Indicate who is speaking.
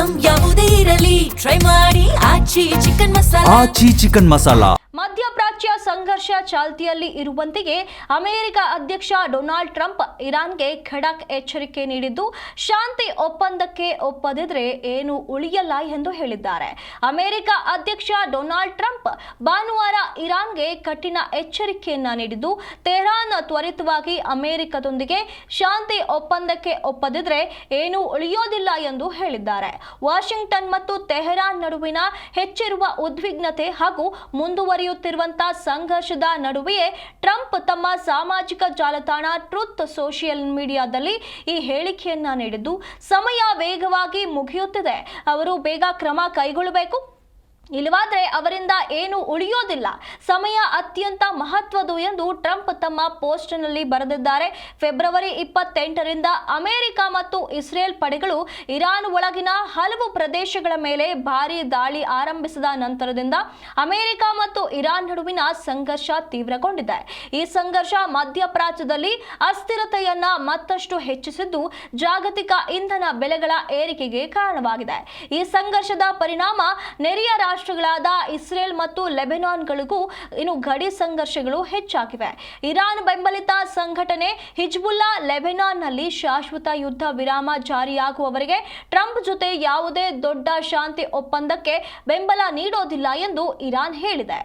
Speaker 1: Item ಯಾವುದೇ ಇರಲಿ try ಮಾಡಿ ಆಚಿ ಚಿಕನ್ ಮಸಾಲಾ.
Speaker 2: ಮಧ್ಯಪ್ರಾಚ್ಯ ಸಂಘರ್ಷ ಚಾಲ್ತಿಯಲ್ಲಿ ಇರುವಂತೆಯೇ ಅಮೆರಿಕ ಅಧ್ಯಕ್ಷ ಡೊನಾಲ್ಡ್ ಟ್ರಂಪ್ ಇರಾನ್ಗೆ ಖಡಕ್ ಎಚ್ಚರಿಕೆ ನೀಡಿದ್ದು, ಶಾಂತಿ ಒಪ್ಪಂದಕ್ಕೆ ಒಪ್ಪದಿದ್ರೆ ಏನು ಉಳಿಯಲ್ಲ ಎಂದು ಹೇಳಿದ್ದಾರೆ. ಅಮೆರಿಕ ಅಧ್ಯಕ್ಷ ಡೊನಾಲ್ಡ್ ಟ್ರಂಪ್ ಭಾನುವಾರ ಇರಾನ್ಗೆ ಕಠಿಣ ಎಚ್ಚರಿಕೆಯನ್ನ ನೀಡಿದ್ದು, ತೆಹರಾನ್ ತ್ವರಿತವಾಗಿ ಅಮೆರಿಕದೊಂದಿಗೆ ಶಾಂತಿ ಒಪ್ಪಂದಕ್ಕೆ ಒಪ್ಪದಿದ್ರೆ ಏನು ಉಳಿಯೋದಿಲ್ಲ ಎಂದು ಹೇಳಿದ್ದಾರೆ. ವಾಷಿಂಗ್ಟನ್ ಮತ್ತು ತೆಹರಾನ್ ನಡುವಿನ ಹೆಚ್ಚಿರುವ ಉದ್ವಿಗ್ನತೆ ಹಾಗೂ ಮುಂದುವರಿಯುತ್ತಿರುವಂತಹ ಸಂಘರ್ಷದ ನಡುವೆಯೇ ಟ್ರಂಪ್ ತಮ್ಮ ಸಾಮಾಜಿಕ ಜಾಲತಾಣ ಟ್ರೂತ್ ಸೋಷಿಯಲ್ ಮೀಡಿಯಾದಲ್ಲಿ ಈ ಹೇಳಿಕೆಯನ್ನ ನೀಡಿದ್ದು, ಸಮಯ ವೇಗವಾಗಿ ಮುಗಿಯುತ್ತಿದೆ, ಅವರು ಬೇಗ ಕ್ರಮ ಕೈಗೊಳ್ಳಬೇಕು, ಇಲ್ಲವಾದ್ರೆ ಅವರಿಂದ ಏನು ಉಳಿಯೋದಿಲ್ಲ, ಸಮಯ ಅತ್ಯಂತ ಮಹತ್ವದ್ದು ಎಂದು ಟ್ರಂಪ್ ತಮ್ಮ ಪೋಸ್ಟ್ನಲ್ಲಿ ಬರೆದಿದ್ದಾರೆ. ಫೆಬ್ರವರಿ 28ರಿಂದ ಅಮೆರಿಕ ಮತ್ತು ಇಸ್ರೇಲ್ ಪಡೆಗಳು ಇರಾನ್ ಒಳಗಿನ ಹಲವು ಪ್ರದೇಶಗಳ ಮೇಲೆ ಭಾರೀ ದಾಳಿ ಆರಂಭಿಸಿದ ನಂತರದಿಂದ ಅಮೆರಿಕ ಮತ್ತು ಇರಾನ್ ನಡುವಿನ ಸಂಘರ್ಷ ತೀವ್ರಗೊಂಡಿದೆ. ಈ ಸಂಘರ್ಷ ಮಧ್ಯಪ್ರಾಚ್ಯದಲ್ಲಿ ಅಸ್ಥಿರತೆಯನ್ನ ಮತ್ತಷ್ಟು ಹೆಚ್ಚಿಸಿದ್ದು, ಜಾಗತಿಕ ಇಂಧನ ಬೆಲೆಗಳ ಏರಿಕೆಗೆ ಕಾರಣವಾಗಿದೆ. ಈ ಸಂಘರ್ಷದ ಪರಿಣಾಮ ನೆರೆಯ ರಾಷ್ಟ್ರಗಳಾದ ಇಸ್ರೇಲ್ ಮತ್ತು ಲೆಬನಾನ್ಗಳಿಗೂ ಇನ್ನು ಗಡಿ ಸಂಘರ್ಷಗಳು ಹೆಚ್ಚಾಗಿವೆ. ಇರಾನ್ ಬೆಂಬಲಿತ ಸಂಘಟನೆ ಹಿಜ್ಬುಲ್ಲಾ ಲೆಬನಾನ್ನಲ್ಲಿ ಶಾಶ್ವತ ಯುದ್ಧ ವಿರಾಮ ಜಾರಿಯಾಗುವವರೆಗೆ ಟ್ರಂಪ್ ಜೊತೆ ಯಾವುದೇ ದೊಡ್ಡ ಶಾಂತಿ ಒಪ್ಪಂದಕ್ಕೆ ಬೆಂಬಲ ನೀಡೋದಿಲ್ಲ ಎಂದು ಇರಾನ್ ಹೇಳಿದೆ.